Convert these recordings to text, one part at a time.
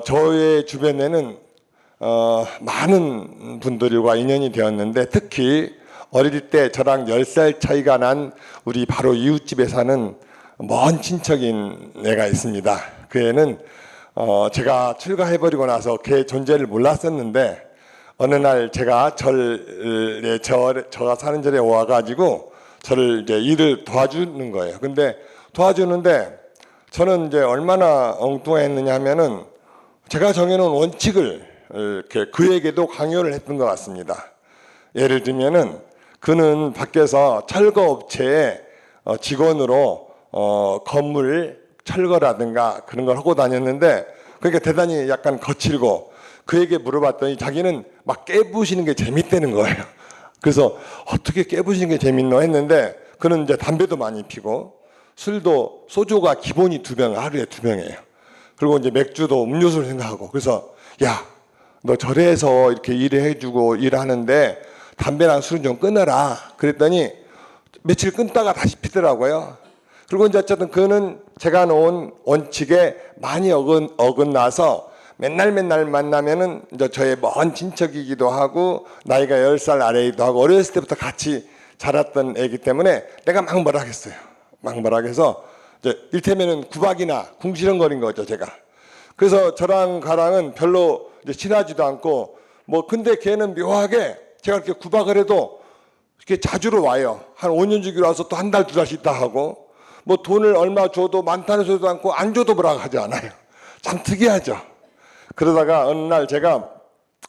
저의 주변에는 많은 분들과 인연이 되었는데, 특히 어릴 때 저랑 10살 차이가 난 우리 바로 이웃집에 사는 먼 친척인 애가 있습니다. 그 애는 제가 출가해버리고 나서 걔 존재를 몰랐었는데, 어느 날 제가 저가 사는 절에 와가지고 저를 이제 일을 도와주는 거예요. 근데 도와주는데 저는 이제 얼마나 엉뚱했느냐 하면은 제가 정해놓은 원칙을 이렇게 그에게도 강요를 했던 것 같습니다. 예를 들면은 그는 밖에서 철거업체의 직원으로 건물 철거라든가 그런 걸 하고 다녔는데, 그러니까 대단히 약간 거칠고, 그에게 물어봤더니 자기는 막 깨부시는 게 재밌다는 거예요. 그래서 어떻게 깨부시는 게 재밌노 했는데, 그는 이제 담배도 많이 피고 술도 소주가 기본이 2병, 하루에 2병이에요. 그리고 이제 맥주도 음료수를 생각하고, 그래서 야, 너 절에서 이렇게 일을 해주고 일하는데 담배랑 술은 좀 끊어라 그랬더니 며칠 끊다가 다시 피더라고요. 그리고 이제 어쨌든 그는 제가 놓은 원칙에 많이 어긋나서 맨날 만나면은 이제 저의 먼 친척이기도 하고 나이가 10살 아래이기도 하고 어렸을 때부터 같이 자랐던 애기 때문에 내가 막 뭐라 하겠어요. 막 뭐라 해서 이제 일테면은 구박이나 궁시렁거린 거죠, 제가. 그래서 저랑 가랑은 별로 이제 친하지도 않고, 근데 걔는 묘하게 제가 이렇게 구박을 해도 이렇게 자주로 와요. 한 5년 주기로 와서 또 한 달, 2달씩 있다 하고, 돈을 얼마 줘도 많다는 소리도 않고 안 줘도 뭐라고 하지 않아요. 참 특이하죠. 그러다가 어느 날 제가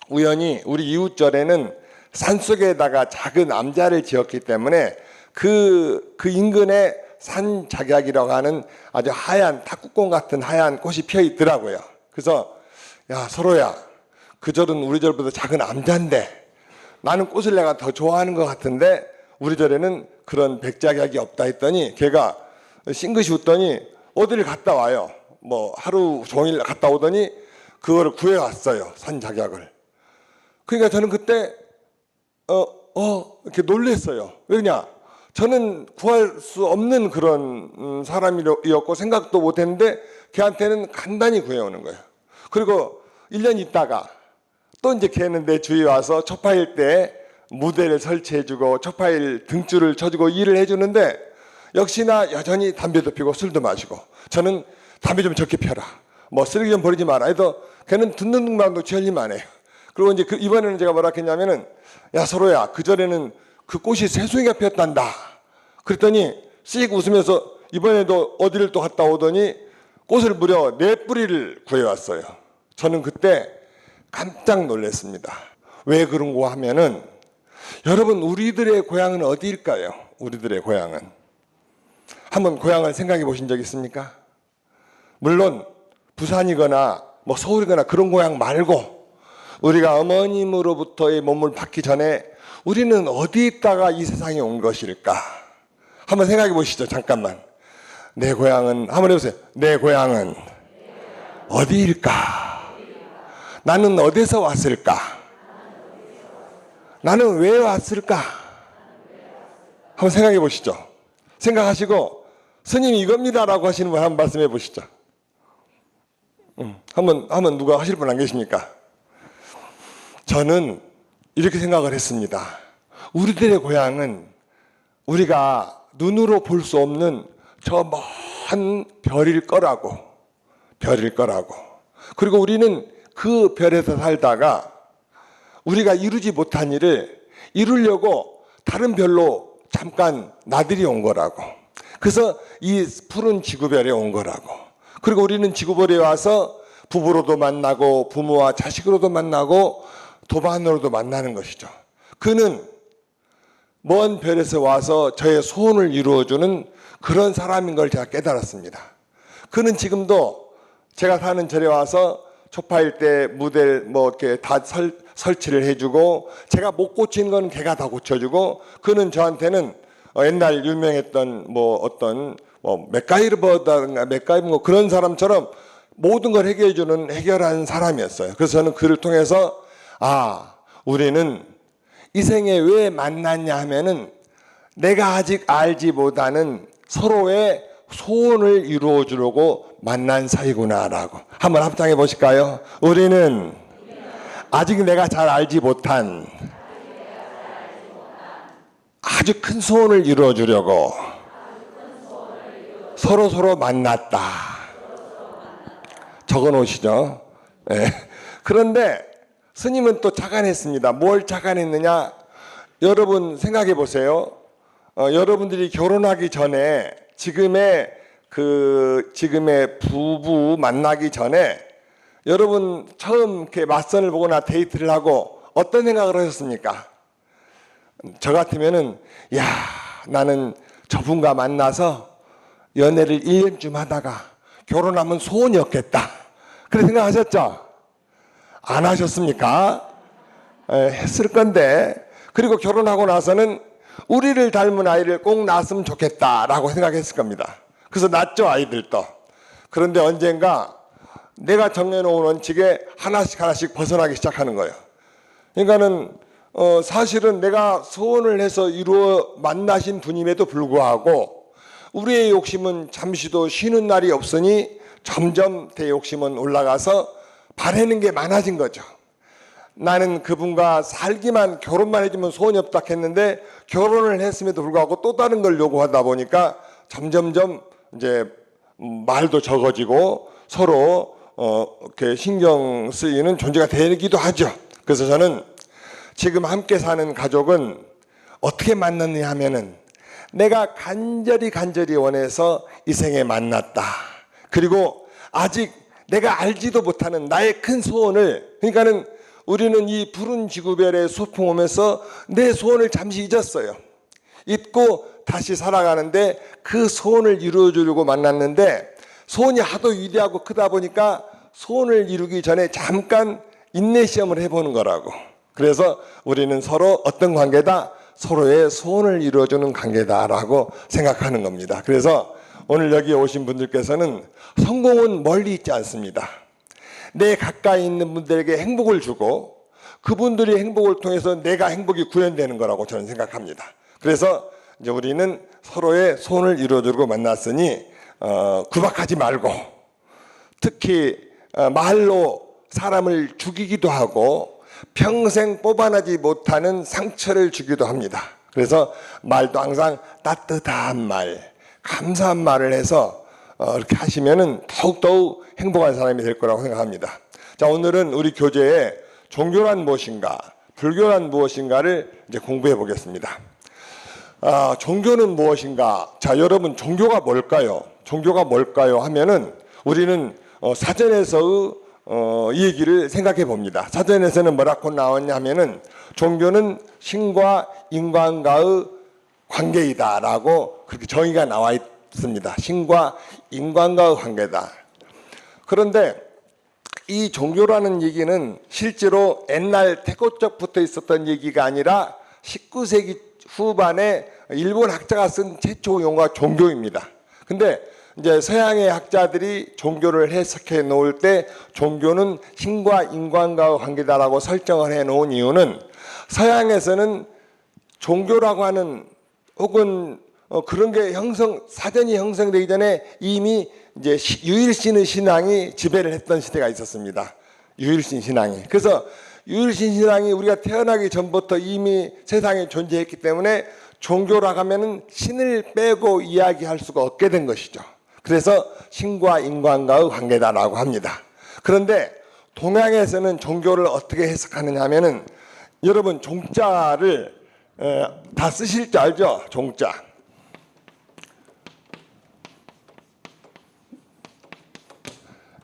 우연히 우리 이웃절에는 산속에다가 작은 암자를 지었기 때문에 그 인근에 산작약이라고 하는 아주 하얀 탁구공 같은 하얀 꽃이 피어 있더라고요. 그래서 야, 서로야, 그 절은 우리 절보다 작은 암자인데 나는 꽃을 내가 더 좋아하는 것 같은데 우리 절에는 그런 백작약이 없다 했더니 걔가 싱긋이 웃더니 어디를 갔다 와요. 하루 종일 갔다 오더니 그거를 구해왔어요, 산작약을. 그러니까 저는 그때 이렇게 놀랬어요. 왜냐? 저는 구할 수 없는 그런 사람이었고 생각도 못했는데 걔한테는 간단히 구해오는 거예요. 그리고 1년 있다가 또 이제 걔는 내 주위에 와서 초파일 때 무대를 설치해주고 초파일 등줄을 쳐주고 일을 해주는데, 역시나 여전히 담배도 피고 술도 마시고, 저는 담배 좀 적게 펴라, 쓰레기 좀 버리지 마라 해도 걔는 듣는 둥만도 취할리만 해요. 그리고 이제 이번에는 제가 뭐라 했냐면은, 야, 서로야, 그 전에는 그 꽃이 새송이가 피었단다 그랬더니 씩 웃으면서 이번에도 어디를 또 갔다 오더니 꽃을 무려 4뿌리를 구해왔어요. 저는 그때 깜짝 놀랐습니다. 왜 그런가 하면은, 여러분, 우리들의 고향은 어디일까요? 우리들의 고향은. 한번 고향을 생각해 보신 적 있습니까? 물론 부산이거나 서울이거나 그런 고향 말고, 우리가 어머님으로부터의 몸을 받기 전에 우리는 어디 있다가 이 세상에 온 것일까? 한번 생각해 보시죠. 잠깐만. 내 고향은, 한번 해보세요. 내 고향은 어디일까? 나는 어디서 왔을까? 나는 왜 왔을까? 한번 생각해 보시죠. 생각하시고 스님 이겁니다라고 하시는 분 한번 말씀해 보시죠. 한번 누가 하실 분 안 계십니까? 저는 이렇게 생각을 했습니다. 우리들의 고향은 우리가 눈으로 볼 수 없는 저 먼 별일 거라고. 그리고 우리는 그 별에서 살다가 우리가 이루지 못한 일을 이루려고 다른 별로 잠깐 나들이 온 거라고. 그래서 이 푸른 지구별에 온 거라고. 그리고 우리는 지구별에 와서 부부로도 만나고 부모와 자식으로도 만나고 도반으로도 만나는 것이죠. 그는 먼 별에서 와서 저의 소원을 이루어주는 그런 사람인 걸 제가 깨달았습니다. 그는 지금도 제가 사는 절에 와서 초파일 때 무대를 이렇게 다 설치를 해주고, 제가 못 고치는 건 걔가 다 고쳐주고, 그는 저한테는 옛날 유명했던 맥가이버 그런 사람처럼 모든 걸 해결하는 사람이었어요. 그래서 저는 그를 통해서 우리는 이 생에 왜 만났냐 하면은 내가 아직 알지 못하는 서로의 소원을 이루어 주려고 만난 사이구나라고. 한번 합장해 보실까요? 우리는 아직 내가 잘 알지 못한 아주 큰 소원을 이루어 주려고 서로 만났다. 적어 놓으시죠. 네. 그런데 스님은 또 착안했습니다. 뭘 착안했느냐? 여러분 생각해 보세요. 여러분들이 결혼하기 전에 지금의 부부 만나기 전에 여러분 처음 이렇게 맞선을 보거나 데이트를 하고 어떤 생각을 하셨습니까? 저 같으면은 야, 나는 저분과 만나서 연애를 1년쯤 하다가 결혼하면 소원이 없겠다. 그렇게 생각하셨죠? 안 하셨습니까? 했을 건데. 그리고 결혼하고 나서는 우리를 닮은 아이를 꼭 낳았으면 좋겠다라고 생각했을 겁니다. 그래서 낳죠, 아이들도. 그런데 언젠가 내가 정해놓은 원칙에 하나씩 벗어나기 시작하는 거예요. 그러니까는 사실은 내가 소원을 해서 이루어 만나신 분임에도 불구하고 우리의 욕심은 잠시도 쉬는 날이 없으니 점점 내 욕심은 올라가서 바라는 게 많아진 거죠. 나는 그분과 살기만, 결혼만 해주면 소원이 없다 했는데 결혼을 했음에도 불구하고 또 다른 걸 요구하다 보니까 점점점 이제 말도 적어지고 서로 이렇게 신경 쓰이는 존재가 되기도 하죠. 그래서 저는 지금 함께 사는 가족은 어떻게 만났느냐 하면은 내가 간절히 원해서 이 생에 만났다. 그리고 아직 내가 알지도 못하는 나의 큰 소원을, 그러니까는 우리는 이 푸른 지구별의 소풍 오면서 내 소원을 잠시 잊었어요. 잊고 다시 살아가는데 그 소원을 이루어주려고 만났는데 소원이 하도 위대하고 크다 보니까 소원을 이루기 전에 잠깐 인내 시험을 해보는 거라고. 그래서 우리는 서로 어떤 관계다? 서로의 소원을 이루어주는 관계다라고 생각하는 겁니다. 그래서 오늘 여기 오신 분들께서는 성공은 멀리 있지 않습니다. 내 가까이 있는 분들에게 행복을 주고 그분들이 행복을 통해서 내가 행복이 구현되는 거라고 저는 생각합니다. 그래서 이제 우리는 서로의 소원을 이루어주고 만났으니 구박하지 말고, 특히 말로 사람을 죽이기도 하고 평생 뽑아내지 못하는 상처를 주기도 합니다. 그래서 말도 항상 따뜻한 말, 감사한 말을 해서 이렇게 하시면은 더욱더욱 행복한 사람이 될 거라고 생각합니다. 자, 오늘은 우리 교재에 종교란 무엇인가, 불교란 무엇인가를 이제 공부해 보겠습니다. 종교는 무엇인가? 자, 여러분, 종교가 뭘까요? 종교가 뭘까요? 하면은 우리는 사전에서 이 얘기를 생각해 봅니다. 사전에서는 뭐라고 나왔냐 하면은 종교는 신과 인간과의 관계이다라고 그렇게 정의가 나와 있습니다. 신과 인간과의 관계다. 그런데 이 종교라는 얘기는 실제로 옛날 태고적부터 있었던 얘기가 아니라 19세기 후반에 일본 학자가 쓴 최초 용어가 종교입니다. 근데 이제 서양의 학자들이 종교를 해석해 놓을 때 종교는 신과 인간과의 관계다라고 설정을 해 놓은 이유는 서양에서는 종교라고 하는 혹은 그런 게 사전이 형성되기 전에 이미 이제 유일신의 신앙이 지배를 했던 시대가 있었습니다. 유일신 신앙이. 그래서 유일신 신앙이 우리가 태어나기 전부터 이미 세상에 존재했기 때문에 종교라고 하면은 신을 빼고 이야기할 수가 없게 된 것이죠. 그래서 신과 인간과의 관계다라고 합니다. 그런데 동양에서는 종교를 어떻게 해석하느냐 하면은 여러분 종자를 다 쓰실 줄 알죠? 종자.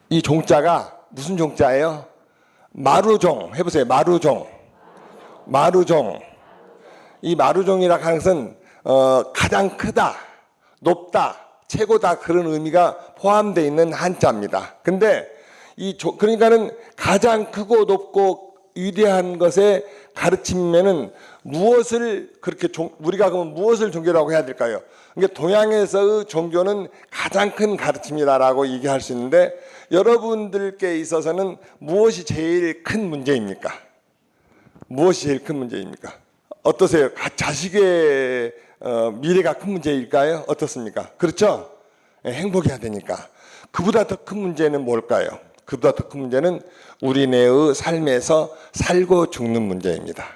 이 종자가 무슨 종자예요? 마루종. 해보세요. 마루종. 마루종. 이 마루종이라고 하는 것은 가장 크다, 높다, 최고다 그런 의미가 포함되어 있는 한자입니다. 근데 그러니까는 가장 크고 높고 위대한 것의 가르침에는 무엇을 그렇게 우리가 그러면 무엇을 종교라고 해야 될까요? 그러니까 동양에서의 종교는 가장 큰 가르침이다라고 얘기할 수 있는데 여러분들께 있어서는 무엇이 제일 큰 문제입니까? 무엇이 제일 큰 문제입니까? 어떠세요? 자식의 미래가 큰 문제일까요? 어떻습니까? 그렇죠? 행복해야 되니까. 그보다 더 큰 문제는 뭘까요? 그보다 더 큰 문제는 우리네의 삶에서 살고 죽는 문제입니다.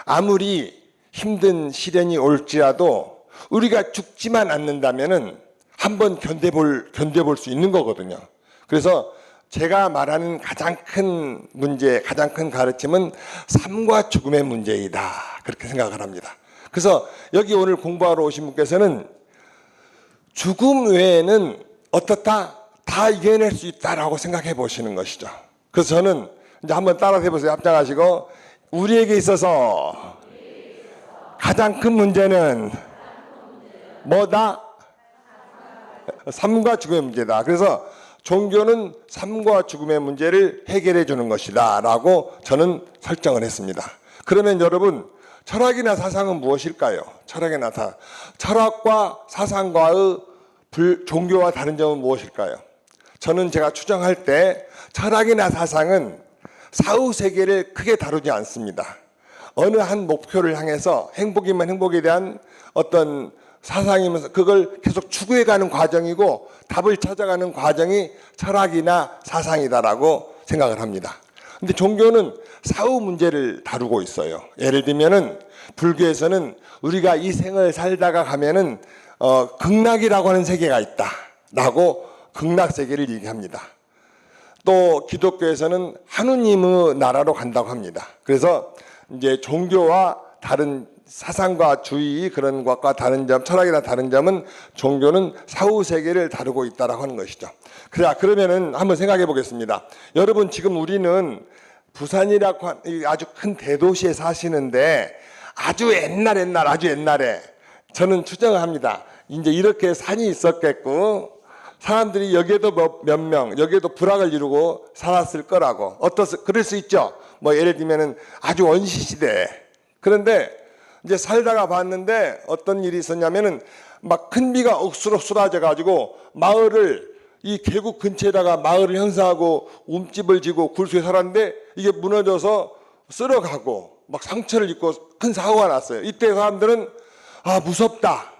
아무리 힘든 시련이 올지라도 우리가 죽지만 않는다면은 한번 견뎌볼 수 있는 거거든요. 그래서 제가 말하는 가장 큰 문제, 가장 큰 가르침은 삶과 죽음의 문제이다. 그렇게 생각을 합니다. 그래서 여기 오늘 공부하러 오신 분께서는 죽음 외에는 어떻다? 다 이겨낼 수 있다라고 생각해 보시는 것이죠. 그래서 저는 이제 한번 따라서 해보세요. 합장하시고, 우리에게 있어서 가장 큰 문제는 뭐다? 삶과 죽음의 문제다. 그래서 종교는 삶과 죽음의 문제를 해결해 주는 것이다 라고 저는 설정을 했습니다. 그러면 여러분, 철학이나 사상은 무엇일까요? 철학과 사상과의 종교와 다른 점은 무엇일까요? 저는 제가 추정할 때 철학이나 사상은 사후 세계를 크게 다루지 않습니다. 어느 한 목표를 향해서 행복이면 행복에 대한 어떤 사상이면서 그걸 계속 추구해가는 과정이고 답을 찾아가는 과정이 철학이나 사상이다라고 생각을 합니다. 근데 종교는 사후 문제를 다루고 있어요. 예를 들면은 불교에서는 우리가 이 생을 살다가 가면은 극락이라고 하는 세계가 있다라고 극락 세계를 얘기합니다. 또 기독교에서는 하느님의 나라로 간다고 합니다. 그래서 이제 종교와 다른 사상과 주의 그런 것과 다른 점, 철학이나 다른 점은 종교는 사후 세계를 다루고 있다라고 하는 것이죠. 그러면은 한번 생각해 보겠습니다. 여러분, 지금 우리는 부산이라고 아주 큰 대도시에 사시는데 아주 옛날에 저는 추정을 합니다. 이제 이렇게 산이 있었겠고 사람들이 여기에도 몇 명, 여기에도 부락을 이루고 살았을 거라고. 그럴 수 있죠. 뭐 예를 들면은 아주 원시 시대에. 그런데 이제 살다가 봤는데 어떤 일이 있었냐면은 막 큰 비가 억수로 쏟아져 가지고 마을을 이 계곡 근처에다가 마을을 형성하고 움집을 지고 굴속에 살았는데 이게 무너져서 쓸어가고 막 상처를 입고 큰 사고가 났어요. 이때 사람들은 무섭다.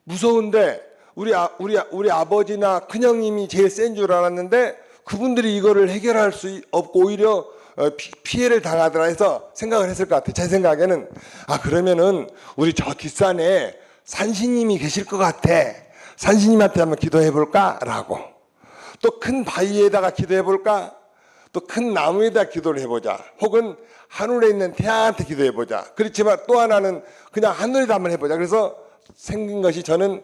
무서운데 우리 아버지나 큰형님이 제일 센 줄 알았는데 그분들이 이거를 해결할 수 없고 오히려 피해를 당하더라 해서 생각을 했을 것 같아요. 제 생각에는 그러면은 우리 저 뒷산에 산신님이 계실 것 같아. 산신님한테 한번 기도해 볼까? 라고. 또 큰 바위에다가 기도해 볼까? 또 큰 나무에다 기도를 해보자. 혹은 하늘에 있는 태양한테 기도해 보자. 그렇지만 또 하나는 그냥 하늘에다 한번 해보자. 그래서 생긴 것이 저는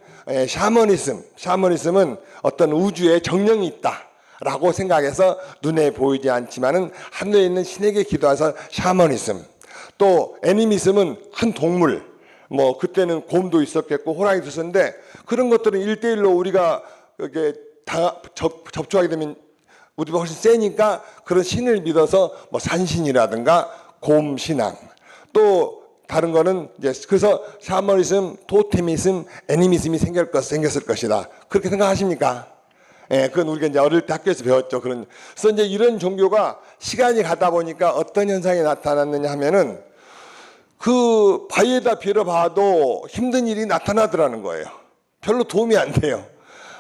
샤머니즘은 어떤 우주에 정령이 있다 라고 생각해서 눈에 보이지 않지만은 하늘에 있는 신에게 기도해서 샤머니즘. 또 애니미즘은 큰 동물, 뭐 그때는 곰도 있었겠고 호랑이도 있었는데 그런 것들은 1대1로 우리가 이렇게 접촉하게 되면 우리가 훨씬 세니까 그런 신을 믿어서 뭐 산신이라든가 곰 신앙. 또 다른 거는 이제 그래서 샤머니즘, 토테미즘, 애니미즘이 생겼을 것이다. 그렇게 생각하십니까? 예, 그건 우리가 이제 어릴 때 학교에서 배웠죠. 그래서 이제 이런 종교가 시간이 가다 보니까 어떤 현상이 나타났느냐 하면은 그 바위에다 빌어봐도 힘든 일이 나타나더라는 거예요. 별로 도움이 안 돼요.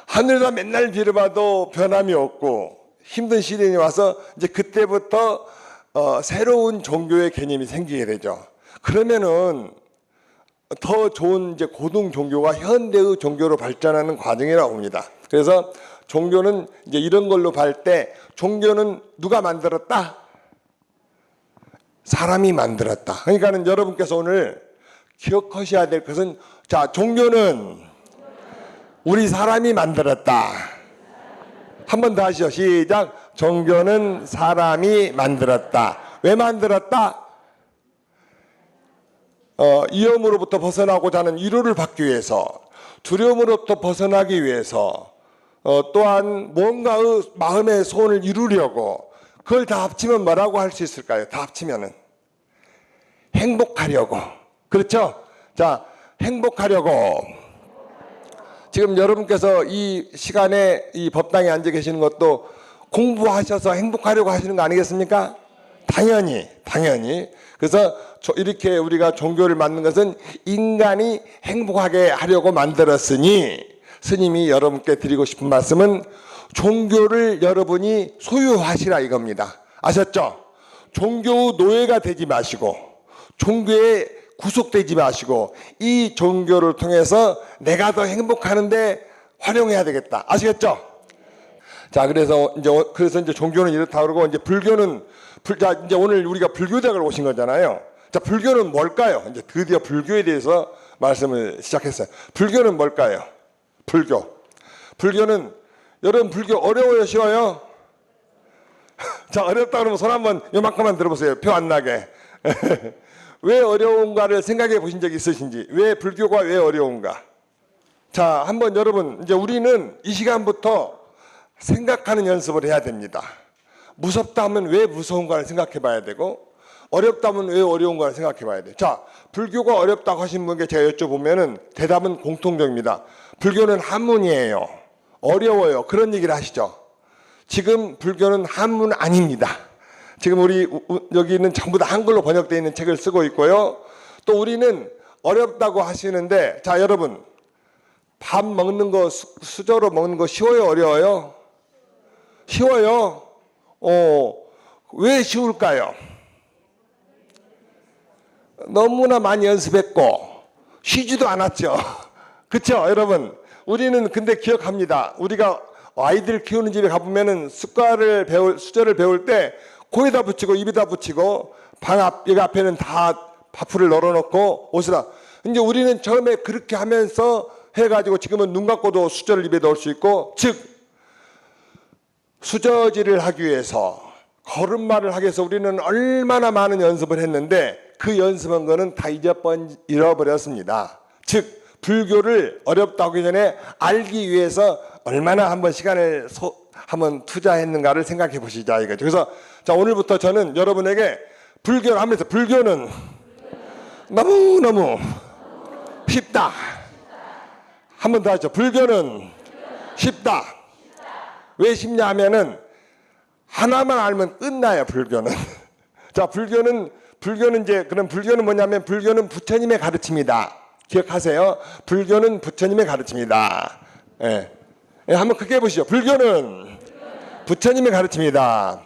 하늘에다 맨날 빌어봐도 변함이 없고 힘든 시련이 와서 이제 그때부터 새로운 종교의 개념이 생기게 되죠. 그러면은 더 좋은 이제 고등 종교가 현대의 종교로 발전하는 과정이라고 봅니다. 그래서 종교는 이제 이런 걸로 볼 때 종교는 누가 만들었다? 사람이 만들었다. 그러니까는 여러분께서 오늘 기억하셔야 될 것은 자, 종교는 우리 사람이 만들었다. 한 번 더 하시죠. 시작. 종교는 사람이 만들었다. 왜 만들었다? 위험으로부터 벗어나고자 하는 위로를 받기 위해서, 두려움으로부터 벗어나기 위해서, 또한 뭔가의 마음의 소원을 이루려고. 그걸 다 합치면 뭐라고 할 수 있을까요? 다 합치면은 행복하려고. 그렇죠? 자, 행복하려고. 지금 여러분께서 이 시간에 이 법당에 앉아 계시는 것도 공부하셔서 행복하려고 하시는 거 아니겠습니까? 당연히. 그래서 이렇게 우리가 종교를 만든 것은 인간이 행복하게 하려고 만들었으니 스님이 여러분께 드리고 싶은 말씀은 종교를 여러분이 소유하시라 이겁니다. 아셨죠? 종교 노예가 되지 마시고 종교에 구속되지 마시고 이 종교를 통해서 내가 더 행복하는데 활용해야 되겠다. 아시겠죠? 자, 그래서 이제 종교는 이렇다 그러고 이제 불교는 자, 이제 오늘 우리가 불교대학을 오신 거잖아요. 자, 불교는 뭘까요? 이제 드디어 불교에 대해서 말씀을 시작했어요. 불교는 뭘까요? 불교는 여러분 불교 어려워요, 쉬워요? 자, 어렵다 그러면 손 한번 요만큼만 들어보세요. 표 안 나게. 왜 어려운가를 생각해 보신 적이 있으신지, 왜 불교가 왜 어려운가? 자, 한번 여러분, 이제 우리는 이 시간부터 생각하는 연습을 해야 됩니다. 무섭다 하면 왜 무서운가를 생각해 봐야 되고, 어렵다 하면 왜 어려운가를 생각해 봐야 돼요. 자, 불교가 어렵다고 하신 분께 제가 여쭤보면은 대답은 공통적입니다. 불교는 한문이에요. 어려워요. 그런 얘기를 하시죠. 지금 불교는 한문 아닙니다. 지금 우리 여기는 전부 다 한글로 번역되어 있는 책을 쓰고 있고요. 또 우리는 어렵다고 하시는데, 자, 여러분, 밥 먹는 거 수저로 먹는 거 쉬워요, 어려워요? 쉬워요. 왜 쉬울까요? 너무나 많이 연습했고 쉬지도 않았죠. 그렇죠, 여러분? 우리는 근데 기억합니다. 우리가 아이들 키우는 집에 가보면은 수저를 배울 때 코에다 붙이고 입에다 붙이고 여기 앞에는 다 밥풀을 널어놓고 옷에다. 이제 우리는 처음에 그렇게 하면서 해가지고 지금은 눈 감고도 수저를 입에 넣을 수 있고, 즉 수저질을 하기 위해서 걸음마를 하기 위해서 우리는 얼마나 많은 연습을 했는데 그 연습한 거는 다 잃어버렸습니다. 즉 불교를 어렵다고 하기 전에 알기 위해서 얼마나 한번 시간을 한번 투자했는가를 생각해 보시자 이거죠. 그래서 자, 오늘부터 저는 여러분에게 불교를 하면서 불교는 너무너무 쉽다. 한 번 더 하죠. 불교는 쉽다. 왜 쉽냐 하면은 하나만 알면 끝나요, 불교는. 자, 불교는 이제 그럼 불교는 뭐냐면 불교는 부처님의 가르침이다. 기억하세요. 불교는 부처님의 가르침이다. 예. 예, 한번 크게 해보시죠. 불교는 부처님의 가르침이다.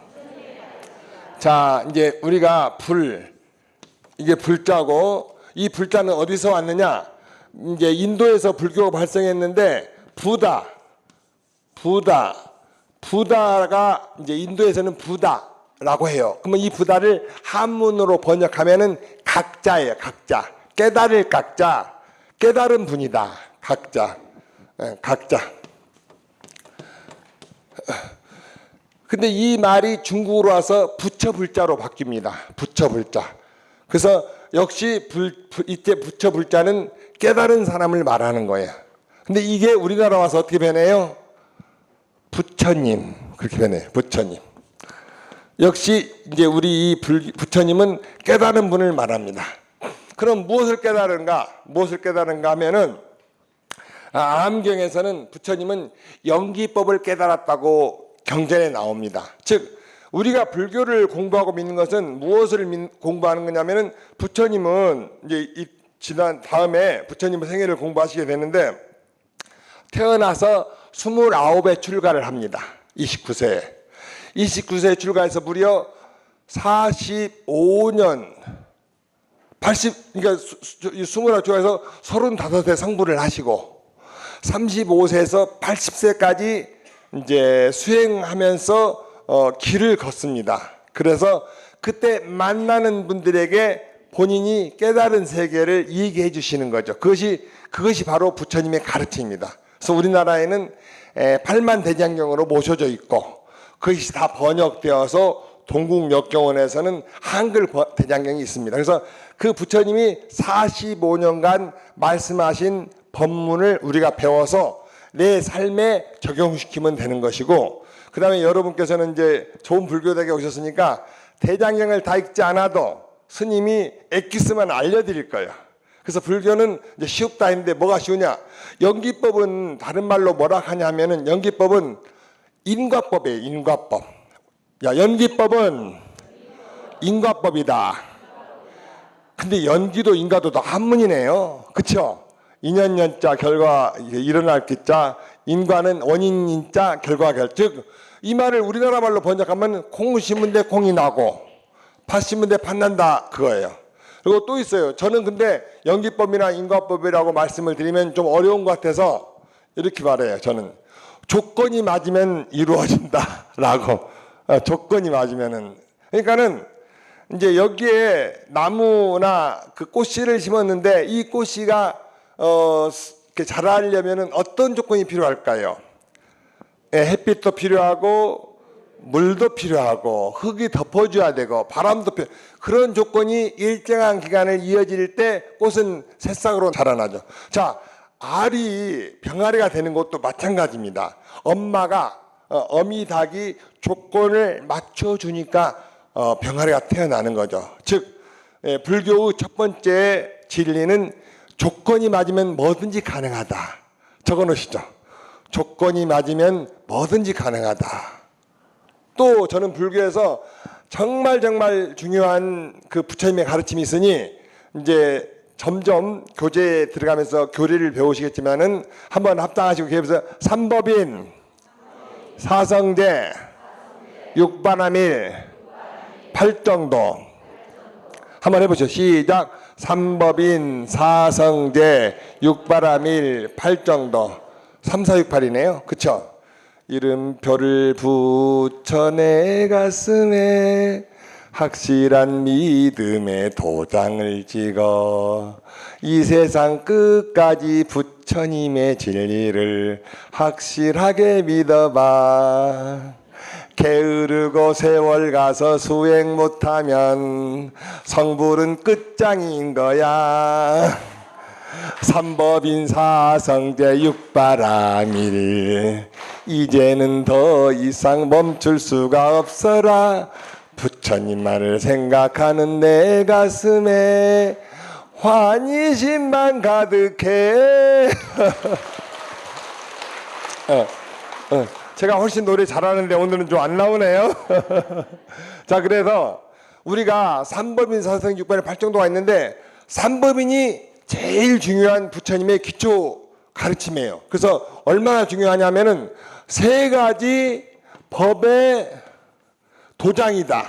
자, 이제 우리가 이게 불자고, 이 불자는 어디서 왔느냐? 이제 인도에서 불교가 발생했는데 부다가 이제 인도에서는 부다라고 해요. 그러면 이 부다를 한문으로 번역하면은 각자예요. 각자. 깨달을 각자. 깨달은 분이다. 각자. 각자. 근데 이 말이 중국으로 와서 부처불자로 바뀝니다. 부처불자. 그래서 역시 이때 부처불자는 깨달은 사람을 말하는 거예요. 근데 이게 우리나라 와서 어떻게 변해요? 부처님. 그렇게 변해요. 부처님. 역시 이제 우리 이 부처님은 깨달은 분을 말합니다. 그럼 무엇을 깨달은가 하면은 암경에서는 부처님은 연기법을 깨달았다고 경전에 나옵니다. 즉 우리가 불교를 공부하고 믿는 것은 무엇을 공부하는 거냐면은 부처님은 이제 지난 다음에 부처님의 생애를 공부하시게 되는데 태어나서 29에 출가를 합니다. 29세에 출가해서 무려 45년 그러니까 29 출가해서 35세 성불을 하시고 35세에서 80세까지 이제 수행하면서 길을 걷습니다. 그래서 그때 만나는 분들에게 본인이 깨달은 세계를 얘기해 주시는 거죠. 그것이 바로 부처님의 가르침입니다. 그래서 우리나라에는 팔만대장경으로 모셔져 있고 그것이 다 번역되어서 동국역경원에서는 한글 대장경이 있습니다. 그래서 그 부처님이 45년간 말씀하신 법문을 우리가 배워서 내 삶에 적용시키면 되는 것이고, 그 다음에 여러분께서는 이제 좋은 불교대에 오셨으니까 대장경을 다 읽지 않아도 스님이 엑기스만 알려드릴 거예요. 그래서 불교는 이제 쉽다 했는데 뭐가 쉬우냐? 연기법은 다른 말로 뭐라 하냐 하면은 연기법은 인과법이에요. 인과법. 야, 연기법은 인과법이다. 근데 연기도 인과도 다 한문이네요. 그쵸? 인연연자 결과 일어날 기자, 인과는 원인인자 결과 결. 즉 이 말을 우리나라 말로 번역하면 콩 심은 데 콩이 나고 팥 심은 데 팥 난다 그거예요. 그리고 또 있어요. 저는 근데 연기법이나 인과법이라고 말씀을 드리면 좀 어려운 것 같아서 이렇게 말해요. 저는 조건이 맞으면 이루어진다라고. 조건이 맞으면은. 그러니까는 이제 여기에 나무나 그 꽃씨를 심었는데 이 꽃씨가 이렇게 자라려면은 어떤 조건이 필요할까요? 햇빛도 필요하고 물도 필요하고 흙이 덮어줘야 되고 바람도 그런 조건이 일정한 기간을 이어질 때 꽃은 새싹으로 자라나죠. 자, 알이 병아리가 되는 것도 마찬가지입니다. 엄마가 어미 닭이 조건을 맞춰주니까 병아리가 태어나는 거죠. 즉 불교의 첫 번째 진리는 조건이 맞으면 뭐든지 가능하다. 적어놓으시죠. 조건이 맞으면 뭐든지 가능하다. 또 저는 불교에서 정말 중요한 그 부처님의 가르침이 있으니 이제 점점 교재에 들어가면서 교리를 배우시겠지만은 한번 합당하시고 계속해서 삼법인, 사성제, 육바라밀, 팔정도 한번 해보시죠. 시작. 삼법인, 사성제, 육바라밀, 팔정도. 3, 4, 6, 8이네요. 그쵸? 이름표를 붙여 내 가슴에 확실한 믿음의 도장을 찍어 이 세상 끝까지 부처님의 진리를 확실하게 믿어봐. 게으르고 세월 가서 수행 못하면 성불은 끝장인 거야. 삼법인 사성제 육바라밀 이제는 더 이상 멈출 수가 없어라. 부처님 말을 생각하는 내 가슴에 환희심만 가득해. 제가 훨씬 노래 잘하는데 오늘은 좀 안 나오네요. 자, 그래서 우리가 삼법인 사성제 육바라밀 팔정도가 있는데 삼법인이 제일 중요한 부처님의 기초 가르침이에요. 그래서 얼마나 중요하냐면은 세 가지 법의 도장이다.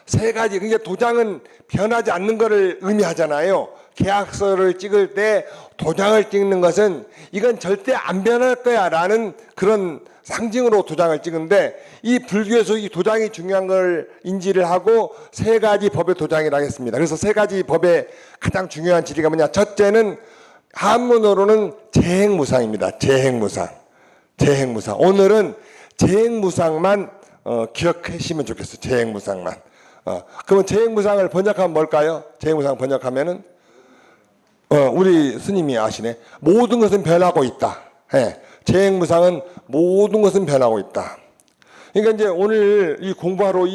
세 가지. 그러니까 도장은 변하지 않는 것을 의미하잖아요. 계약서를 찍을 때 도장을 찍는 것은 이건 절대 안 변할 거야 라는 그런 상징으로 도장을 찍는데 이 불교에서 이 도장이 중요한 걸 인지를 하고 세 가지 법의 도장이라고 했습니다. 그래서 세 가지 법의 가장 중요한 진리가 뭐냐. 첫째는 한문으로는 재행무상입니다. 재행무상. 재행무상. 오늘은 재행무상만 기억하시면 좋겠어요. 재행무상만. 그러면 재행무상을 번역하면 뭘까요? 재행무상 번역하면은 우리 스님이 아시네. 모든 것은 변하고 있다. 재행무상은 모든 것은 변하고 있다. 그러니까 이제 오늘 이 공부하러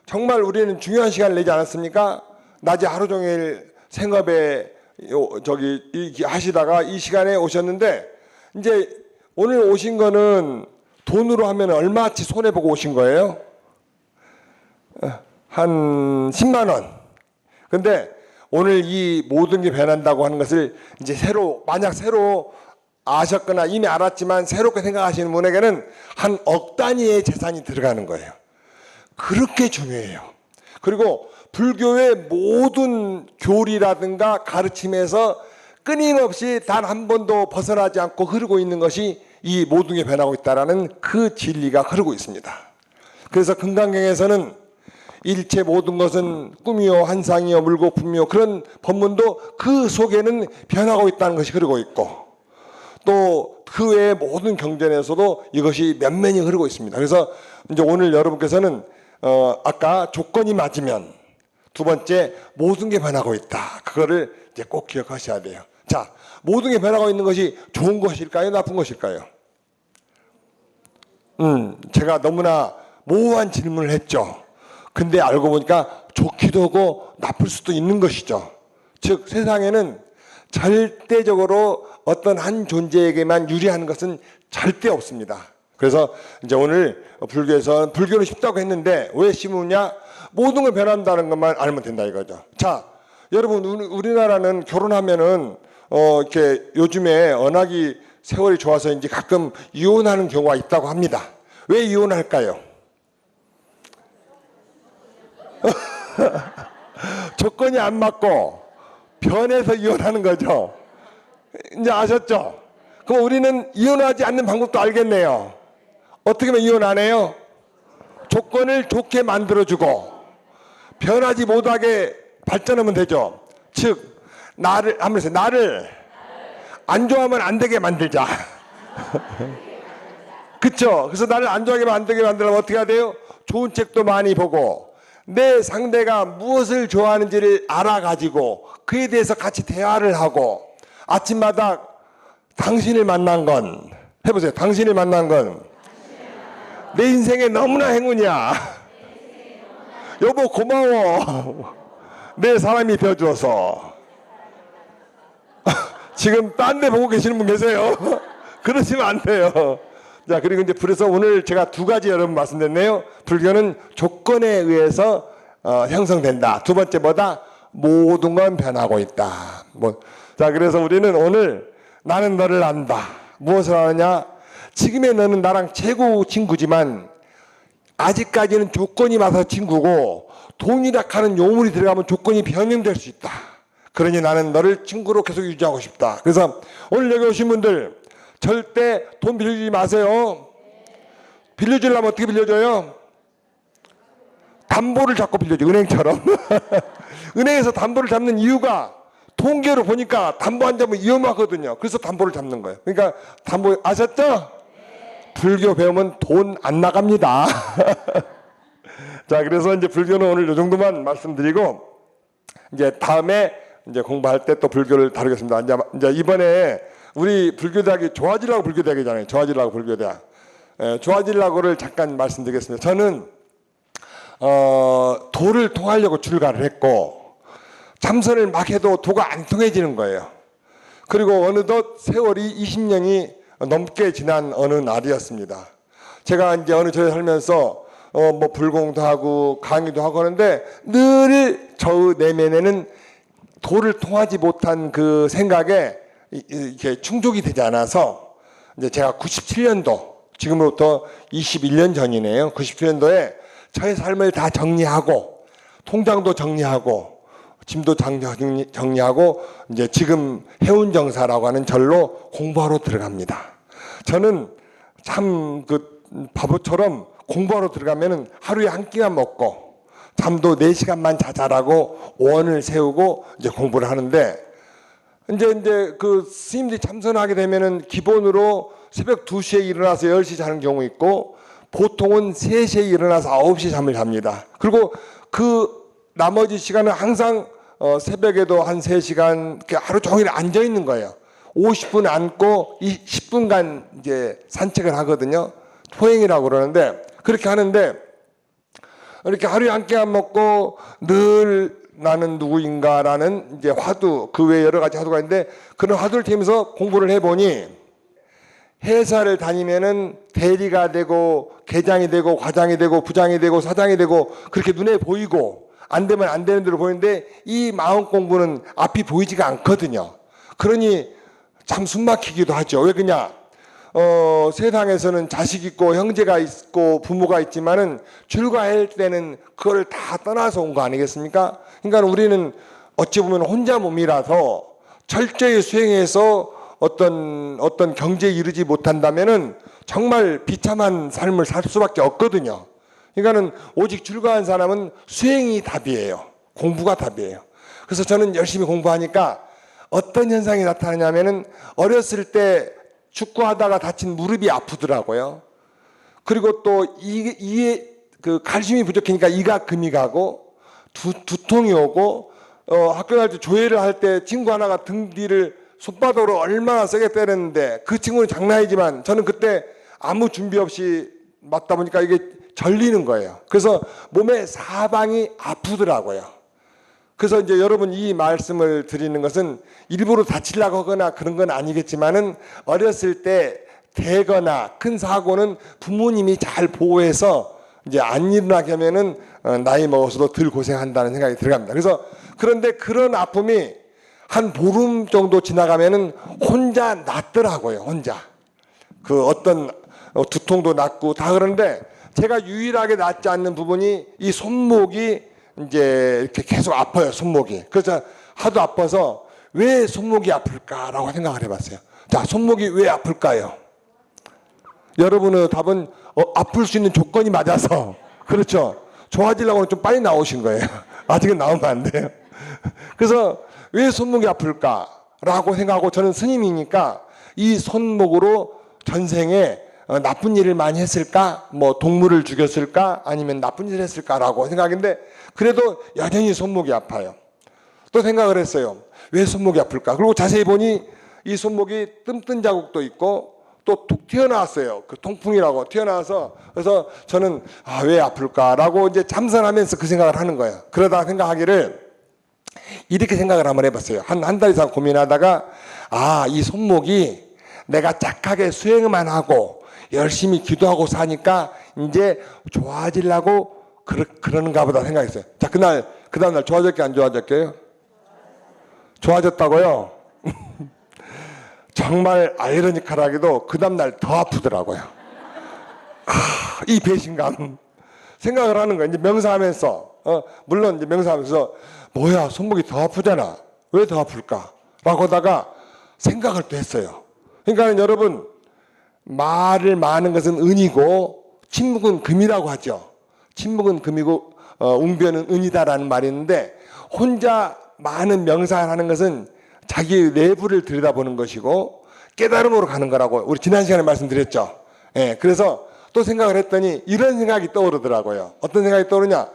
정말 우리는 중요한 시간을 내지 않았습니까? 낮에 하루 종일 생업에 하시다가 이 시간에 오셨는데 이제 오늘 오신 거는 돈으로 하면 얼마치 손해보고 오신 거예요? 한 10만 원. 근데 오늘 이 모든 게 변한다고 하는 것을 이제 만약 새로 아셨거나 이미 알았지만 새롭게 생각하시는 분에게는 한 억 단위의 재산이 들어가는 거예요. 그렇게 중요해요. 그리고 불교의 모든 교리라든가 가르침에서 끊임없이 단 한 번도 벗어나지 않고 흐르고 있는 것이 이 모든 게 변하고 있다는 그 진리가 흐르고 있습니다. 그래서 금강경에서는 일체 모든 것은 꿈이요 환상이요 물고 품이요 그런 법문도 그 속에는 변하고 있다는 것이 흐르고 있고 또 그 외의 모든 경전에서도 이것이 면면히 흐르고 있습니다. 그래서 이제 오늘 여러분께서는 아까 조건이 맞으면 두 번째 모든 게 변하고 있다. 그거를 이제 꼭 기억하셔야 돼요. 자, 모든 게 변하고 있는 것이 좋은 것일까요? 나쁜 것일까요? 제가 너무나 모호한 질문을 했죠. 근데 알고 보니까 좋기도 하고 나쁠 수도 있는 것이죠. 즉 세상에는 절대적으로 어떤 한 존재에게만 유리한 것은 절대 없습니다. 그래서 이제 오늘 불교에서는 불교는 쉽다고 했는데 왜 쉬우냐? 모든 걸 변한다는 것만 알면 된다 이거죠. 자, 여러분 우리나라는 결혼하면은 이렇게 요즘에 워낙이 세월이 좋아서인지 가끔 이혼하는 경우가 있다고 합니다. 왜 이혼할까요? 조건이 안 맞고 변해서 이혼하는 거죠. 이제 아셨죠? 그럼 우리는 이혼하지 않는 방법도 알겠네요. 어떻게 하면 이혼 안 해요? 조건을 좋게 만들어주고 변하지 못하게 발전하면 되죠. 즉 나를 하면서 나를 안 좋아하면 안 되게 만들자. 그쵸? 그래서 나를 안 좋아하게 안 되게 만들려면 어떻게 해야 돼요? 좋은 책도 많이 보고 내 상대가 무엇을 좋아하는지를 알아가지고 그에 대해서 같이 대화를 하고 아침마다 당신을 만난 건 해보세요. 당신을 만난 건 내 인생에 너무나 행운이야. 여보 고마워. 내 사람이 되어줘서. 지금 딴 데 보고 계시는 분 계세요? 그러시면 안 돼요. 자, 그리고 이제 그래서 오늘 제가 두 가지 여러분 말씀드렸네요. 불교는 조건에 의해서 형성된다. 두 번째 뭐다? 모든 건 변하고 있다. 자, 그래서 우리는 오늘 나는 너를 안다. 무엇을 아느냐? 지금의 너는 나랑 최고 친구지만 아직까지는 조건이 맞아서 친구고 돈이라 하는 요물이 들어가면 조건이 변형될 수 있다. 그러니 나는 너를 친구로 계속 유지하고 싶다. 그래서 오늘 여기 오신 분들 절대 돈 빌려주지 마세요. 빌려주려면 어떻게 빌려줘요? 담보를 잡고 빌려줘. 은행처럼. 은행에서 담보를 잡는 이유가 통계로 보니까 담보 안 잡으면 위험하거든요. 그래서 담보를 잡는 거예요. 그러니까 담보 아셨죠? 불교 배우면 돈 안 나갑니다. 자, 그래서 이제 불교는 오늘 이 정도만 말씀드리고 이제 다음에 이제 공부할 때 또 불교를 다루겠습니다. 이제 이번에 우리 불교대학이 조화진라고 불교대학이잖아요. 조화진라고 불교대학. 조화진라고를 잠깐 말씀드리겠습니다. 저는 도를 통하려고 출가를 했고 참선을 막 해도 도가 안 통해지는 거예요. 그리고 어느덧 세월이 20년이 넘게 지난 어느 날이었습니다. 제가 이제 어느 절에 살면서 뭐 불공도 하고 강의도 하고 하는데 늘 저 내면에는 도를 통하지 못한 그 생각에 이렇게 충족이 되지 않아서 이제 제가 97년도 지금으로부터 21년 전이네요. 97년도에 저의 삶을 다 정리하고 통장도 정리하고 짐도 정리하고 이제 지금 해운정사라고 하는 절로 공부하러 들어갑니다. 저는 참 그 바보처럼 공부하러 들어가면은 하루에 한 끼만 먹고 잠도 4시간만 자자라고 원을 세우고 이제 공부를 하는데 이제 그 스님들이 참선하게 되면은 기본으로 새벽 2시에 일어나서 10시 자는 경우 있고 보통은 3시에 일어나서 9시 잠을 잡니다. 그리고 그 나머지 시간은 항상 새벽에도 한 3시간 하루 종일 앉아 있는 거예요. 50분 앉고 10분간 이제 산책을 하거든요. 포행이라고 그러는데 그렇게 하는데 이렇게 하루에 한 끼 안 먹고 늘 나는 누구인가라는 이제 화두 그 외에 여러 가지 화두가 있는데 그런 화두를 통해서 공부를 해보니 회사를 다니면은 대리가 되고 계장이 되고 과장이 되고 부장이 되고 사장이 되고 그렇게 눈에 보이고 안 되면 안 되는 대로 보이는데 이 마음 공부는 앞이 보이지가 않거든요. 그러니 참 숨막히기도 하죠. 왜 그러냐? 세상에서는 자식 있고 형제가 있고 부모가 있지만은 출가할 때는 그걸 다 떠나서 온 거 아니겠습니까? 그러니까 우리는 어찌 보면 혼자 몸이라서 철저히 수행해서 어떤 경제에 이르지 못한다면은 정말 비참한 삶을 살 수밖에 없거든요. 그러니까는 오직 출가한 사람은 수행이 답이에요. 공부가 답이에요. 그래서 저는 열심히 공부하니까 어떤 현상이 나타나냐면은 어렸을 때 축구하다가 다친 무릎이 아프더라고요. 그리고 또 이에 그 칼슘이 부족하니까 이가 금이 가고 두통이 오고 학교 갈 때 조회를 할 때 친구 하나가 등 뒤를 손바닥으로 얼마나 세게 때렸는데 그 친구는 장난이지만 저는 그때 아무 준비 없이 맞다 보니까 이게 절리는 거예요. 그래서 몸의 사방이 아프더라고요. 그래서 이제 여러분 이 말씀을 드리는 것은 일부러 다치려고 하거나 그런 건 아니겠지만은 어렸을 때 되거나 큰 사고는 부모님이 잘 보호해서 이제 안 일어나게 하면은 나이 먹어서도 덜 고생한다는 생각이 들어갑니다. 그래서 그런데 그런 아픔이 한 보름 정도 지나가면은 혼자 낫더라고요. 혼자. 그 어떤 두통도 낫고 다 그런데 제가 유일하게 낫지 않는 부분이 이 손목이 이제 이렇게 계속 아파요. 손목이. 그래서 하도 아파서 왜 손목이 아플까라고 생각을 해봤어요. 자, 손목이 왜 아플까요? 여러분의 답은 아플 수 있는 조건이 맞아서. 그렇죠. 좋아지려고는 좀 빨리 나오신 거예요. 아직은 나오면 안 돼요. 그래서 왜 손목이 아플까라고 생각하고 저는 스님이니까 이 손목으로 전생에 나쁜 일을 많이 했을까? 뭐 동물을 죽였을까? 아니면 나쁜 일을 했을까라고 생각했는데 그래도 여전히 손목이 아파요. 또 생각을 했어요. 왜 손목이 아플까? 그리고 자세히 보니 이 손목이 뜸뜬 자국도 있고 또 툭 튀어나왔어요. 그 통풍이라고 튀어나와서 그래서 저는 왜 아플까라고 이제 잠잠하면서 그 생각을 하는 거예요. 그러다 생각하기를 이렇게 생각을 한번 해봤어요. 한 달 이상 고민하다가 이 손목이 내가 착하게 수행만 하고 열심히 기도하고 사니까 이제 좋아지려고 그러는가 보다 생각했어요. 자, 그 다음날 좋아졌게 안 좋아졌게요? 좋아졌다고요? 정말 아이러니컬하게도 그 다음날 더 아프더라고요. 이 배신감. 생각을 하는 거예요. 이제 명상하면서. 물론 이제 명상하면서 뭐야, 손목이 더 아프잖아. 왜 더 아플까? 라고 하다가 생각을 또 했어요. 그러니까 여러분, 말을 많은 것은 은이고 침묵은 금이라고 하죠. 침묵은 금이고 웅변은 은이다라는 말이 있는데 혼자 많은 명상을 하는 것은 자기 내부를 들여다보는 것이고 깨달음으로 가는 거라고 우리 지난 시간에 말씀드렸죠. 예, 그래서 또 생각을 했더니 이런 생각이 떠오르더라고요. 어떤 생각이 떠오르냐?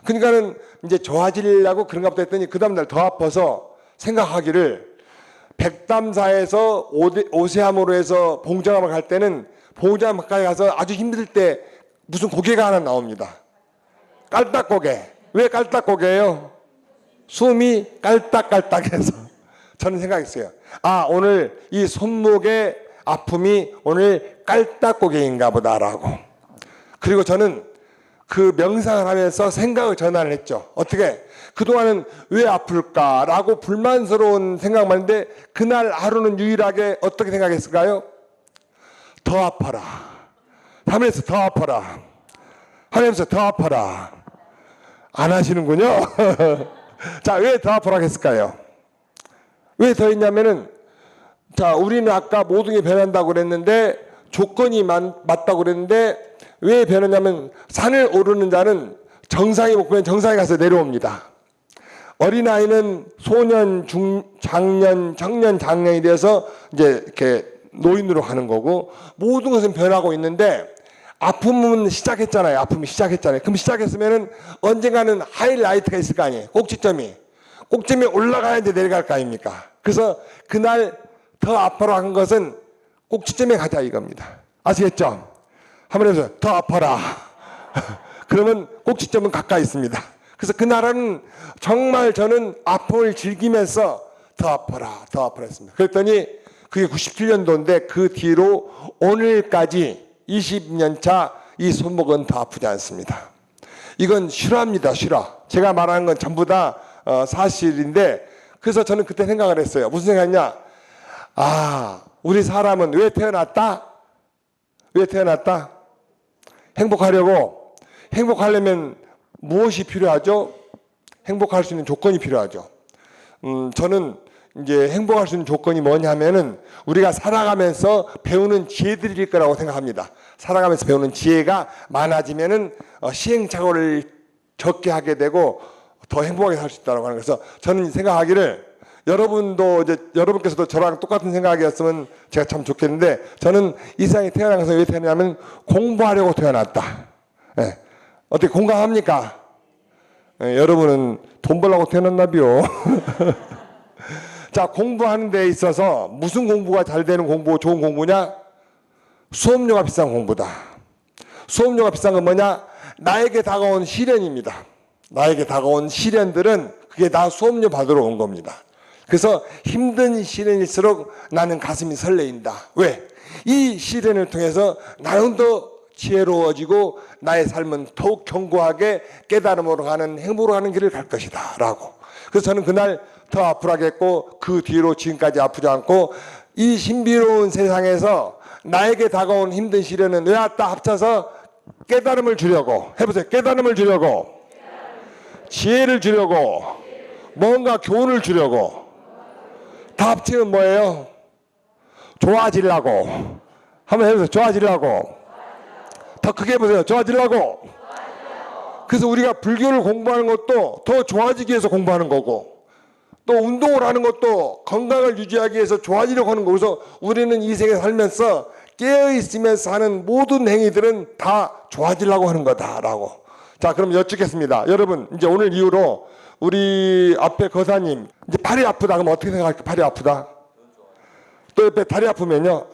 그러니까는 이제 좋아지려고 그런가 보다 했더니 그 다음날 더 아파서 생각하기를 백담사에서 오세암으로 해서 봉정암을 갈 때는 봉정암 가까이 가서 아주 힘들 때 무슨 고개가 하나 나옵니다. 깔딱고개. 왜 깔딱고개예요? 숨이 깔딱깔딱해서 저는 생각했어요. 오늘 이 손목의 아픔이 오늘 깔딱고개인가 보다라고. 그리고 저는 그 명상을 하면서 생각을 전환을 했죠. 어떻게? 그동안은 왜 아플까라고 불만스러운 생각만 했는데 그날 하루는 유일하게 어떻게 생각했을까요? 더 아파라. 하면서 더 아파라. 하면서 더 아파라. 안 하시는군요. 자, 왜 더 아파라 했을까요? 왜 더 했냐면은 자, 우리는 아까 모든 게 변한다고 그랬는데 조건이 맞다고 그랬는데 왜 변하냐면 산을 오르는 자는 정상이 목표면 정상에 가서 내려옵니다. 어린아이는 소년, 장년, 청년, 장년이 돼서 이제 이렇게 노인으로 가는 거고 모든 것은 변하고 있는데 아픔은 시작했잖아요. 아픔이 시작했잖아요. 그럼 시작했으면은 언젠가는 하이라이트가 있을 거 아니에요. 꼭지점에 올라가야지 내려갈 거 아닙니까? 그래서 그날 더 아파라 한 것은 꼭지점에 가자 이겁니다. 아시겠죠? 한번 해보세요. 더 아파라. 그러면 꼭지점은 가까이 있습니다. 그래서 그날은 정말 저는 아픔을 즐기면서 더 아파라 했습니다. 그랬더니 그게 97년도인데 그 뒤로 오늘까지 20년 차 이 손목은 더 아프지 않습니다. 이건 실화입니다. 실화. 제가 말하는 건 전부 다 사실인데 그래서 저는 그때 생각을 했어요. 무슨 생각이냐? 우리 사람은 왜 태어났다? 왜 태어났다? 행복하려면 무엇이 필요하죠? 행복할 수 있는 조건이 필요하죠. 저는 이제 행복할 수 있는 조건이 뭐냐면은 우리가 살아가면서 배우는 지혜들일 거라고 생각합니다. 살아가면서 배우는 지혜가 많아지면은 시행착오를 적게 하게 되고 더 행복하게 살 수 있다고 하는 거예요. 그래서 저는 생각하기를 여러분도 이제 여러분께서도 저랑 똑같은 생각이었으면 제가 참 좋겠는데 저는 이 세상에 태어난 것은 왜 태어나냐면 공부하려고 태어났다. 예. 어떻게 공감합니까? 예, 여러분은 돈 벌려고 태어났나비요. 자, 공부하는 데 있어서 무슨 공부가 잘 되는 공부, 좋은 공부냐? 수업료가 비싼 공부다. 수업료가 비싼 건 뭐냐? 나에게 다가온 시련입니다. 나에게 다가온 시련들은 그게 다 수업료 받으러 온 겁니다. 그래서 힘든 시련일수록 나는 가슴이 설레인다. 왜? 이 시련을 통해서 나는 더 지혜로워지고 나의 삶은 더욱 견고하게 깨달음으로 가는 행복으로 가는 길을 갈 것이다 라고. 그래서 저는 그날 더 아프라겠고 그 뒤로 지금까지 아프지 않고 이 신비로운 세상에서 나에게 다가온 힘든 시련은 왜 왔다 합쳐서 깨달음을 주려고 해보세요. 깨달음을 주려고 지혜를 주려고 뭔가 교훈을 주려고 다 합치면 뭐예요? 좋아지려고. 한번 해보세요. 좋아지려고. 더 크게 해보세요. 좋아지려고. 그래서 우리가 불교를 공부하는 것도 더 좋아지기 위해서 공부하는 거고 또 운동을 하는 것도 건강을 유지하기 위해서 좋아지려고 하는 거고 그래서 우리는 이 세계에 살면서 깨어있으면서 하는 모든 행위들은 다 좋아지려고 하는 거다라고. 자, 그럼 여쭙겠습니다. 여러분 이제 오늘 이후로 우리 앞에 거사님 이제 팔이 아프다 그러면 어떻게 생각할까요? 팔이 아프다. 또 옆에 다리 아프면요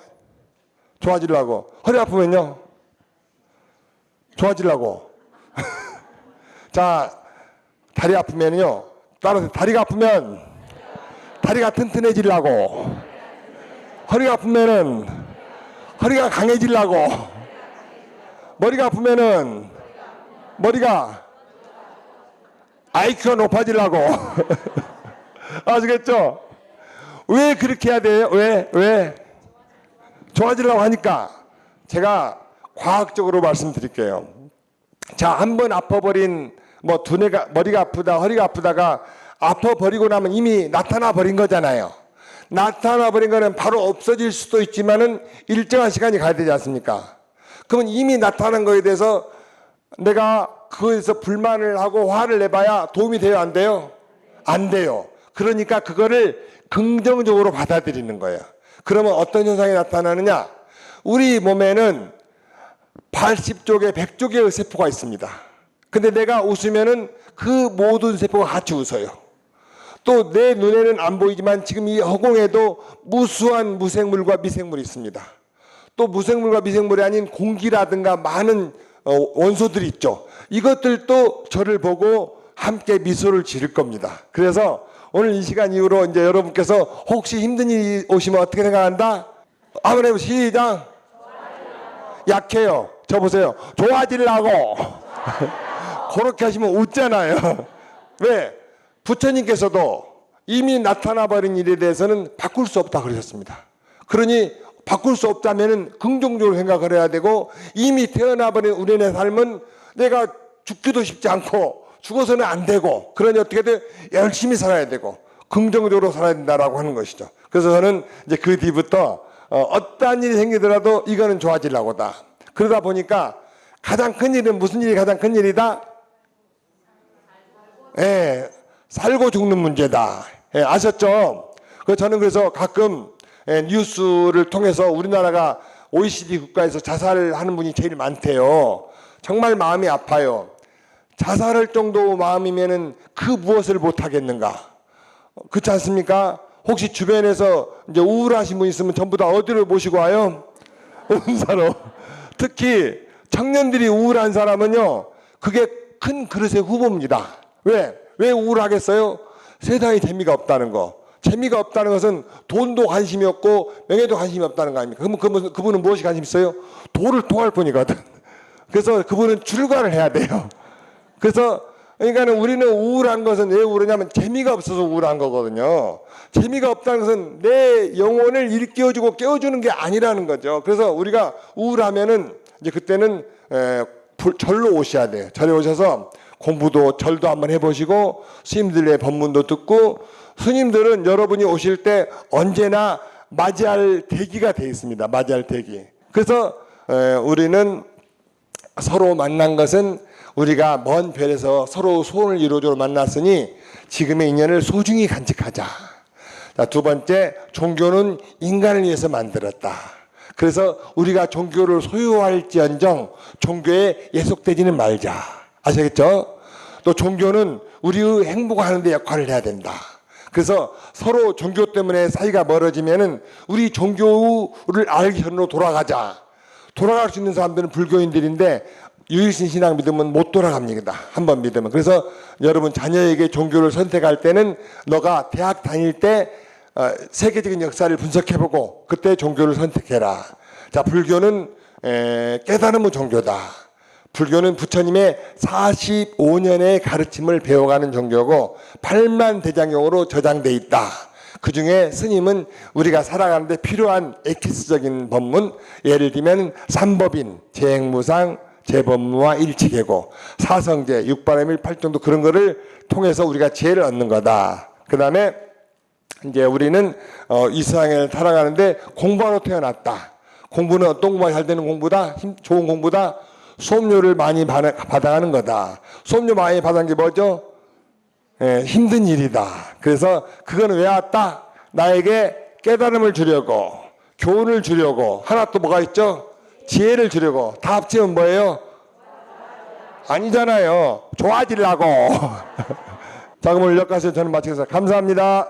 좋아지려고. 허리 아프면요 좋아지려고. 자, 다리 아프면요 따라서 다리가 아프면 다리가 튼튼해지려고. 허리가 아프면은 허리가 강해지려고. 머리가 아프면은 머리가 IQ가 높아지려고. 아시겠죠? 왜 그렇게 해야 돼요? 왜? 좋아지려고 하니까. 제가 과학적으로 말씀드릴게요. 자, 한번 아파버린 뭐 두뇌가 머리가 아프다 허리가 아프다가 아파버리고 나면 이미 나타나 버린 거잖아요. 나타나 버린 거는 바로 없어질 수도 있지만은 일정한 시간이 가야 되지 않습니까? 그러면 이미 나타난 거에 대해서 내가 그거에서 불만을 하고 화를 내봐야 도움이 돼요? 안 돼요? 안 돼요. 그러니까 그거를 긍정적으로 받아들이는 거예요. 그러면 어떤 현상이 나타나느냐? 우리 몸에는 80쪽에 100쪽의 세포가 있습니다. 근데 내가 웃으면은 그 모든 세포가 같이 웃어요. 또 내 눈에는 안 보이지만 지금 이 허공에도 무수한 무생물과 미생물이 있습니다. 또 무생물과 미생물이 아닌 공기라든가 많은 원소들이 있죠. 이것들도 저를 보고 함께 미소를 지을 겁니다. 그래서 오늘 이 시간 이후로 이제 여러분께서 혹시 힘든 일이 오시면 어떻게 생각한다? 한번 해보세요. 시작. 약해요. 저 보세요. 좋아지려고. 그렇게 하시면 웃잖아요. 왜? 부처님께서도 이미 나타나 버린 일에 대해서는 바꿀 수 없다 그러셨습니다. 그러니 바꿀 수 없다면 긍정적으로 생각을 해야 되고 이미 태어나 버린 우리의 삶은 내가 죽기도 쉽지 않고 죽어서는 안 되고 그러니 어떻게든 열심히 살아야 되고 긍정적으로 살아야 된다라고 하는 것이죠. 그래서 저는 이제 그 뒤부터 어떠한 일이 생기더라도 이거는 좋아지려고다. 그러다 보니까 가장 큰 일은 무슨 일이 가장 큰 일이다? 예, 살고 죽는 문제다. 예, 아셨죠? 저는 그래서 가끔 뉴스를 통해서 우리나라가 OECD 국가에서 자살하는 분이 제일 많대요. 정말 마음이 아파요. 자살할 정도 마음이면은 그 무엇을 못 하겠는가? 그렇지 않습니까? 혹시 주변에서 이제 우울하신 분 있으면 전부 다 어디를 모시고 와요? 온사로. 특히 청년들이 우울한 사람은요, 그게 큰 그릇의 후보입니다. 왜 우울하겠어요? 세상에 재미가 없다는 거. 재미가 없다는 것은 돈도 관심이 없고 명예도 관심이 없다는 거 아닙니까? 그러면 그분은 무엇이 관심 있어요? 돈을 통할 뿐이거든. 그래서 그분은 출가를 해야 돼요. 그래서 그러니까는 우리는 우울한 것은 왜 우울하냐면 재미가 없어서 우울한 거거든요. 재미가 없다는 것은 내 영혼을 일깨워주고 깨워주는 게 아니라는 거죠. 그래서 우리가 우울하면은 이제 그때는 절로 오셔야 돼요. 절에 오셔서 공부도 절도 한번 해보시고 스님들의 법문도 듣고 스님들은 여러분이 오실 때 언제나 맞이할 대기가 되어 있습니다. 맞이할 대기. 그래서 우리는 서로 만난 것은 우리가 먼 별에서 서로 소원을 이루어주러 만났으니 지금의 인연을 소중히 간직하자. 자, 두 번째, 종교는 인간을 위해서 만들었다. 그래서 우리가 종교를 소유할지언정 종교에 예속되지는 말자. 아시겠죠? 또 종교는 우리의 행복을 하는 데 역할을 해야 된다. 그래서 서로 종교 때문에 사이가 멀어지면은 우리 종교를 알기 전으로 돌아가자. 돌아갈 수 있는 사람들은 불교인들인데 유일신 신앙 믿으면 못 돌아갑니다. 한번 믿으면. 그래서 여러분 자녀에게 종교를 선택할 때는 너가 대학 다닐 때 세계적인 역사를 분석해보고 그때 종교를 선택해라. 자, 불교는 깨달음의 종교다. 불교는 부처님의 45년의 가르침을 배워가는 종교고 8만 대장경으로 저장돼 있다. 그 중에 스님은 우리가 살아가는데 필요한 엑기스적인 법문, 예를 들면 삼법인, 재행무상, 재법무와 일치계고, 사성제, 육바라밀, 팔정도 그런 거를 통해서 우리가 지혜를 얻는 거다. 그 다음에 이제 우리는 이 세상에 살아가는데 공부하러 태어났다. 공부는 어떤 공부가 잘 되는 공부다? 좋은 공부다? 수업료를 많이 받아가는 거다. 수업료 많이 받은 게 뭐죠? 힘든 일이다. 그래서 그거는 왜 왔다? 나에게 깨달음을 주려고, 교훈을 주려고, 하나 또 뭐가 있죠? 지혜를 주려고. 다 합치면 뭐예요? 아니잖아요. 좋아지려고. 자, 그럼 오늘 여기까지 저는 마치겠습니다. 감사합니다.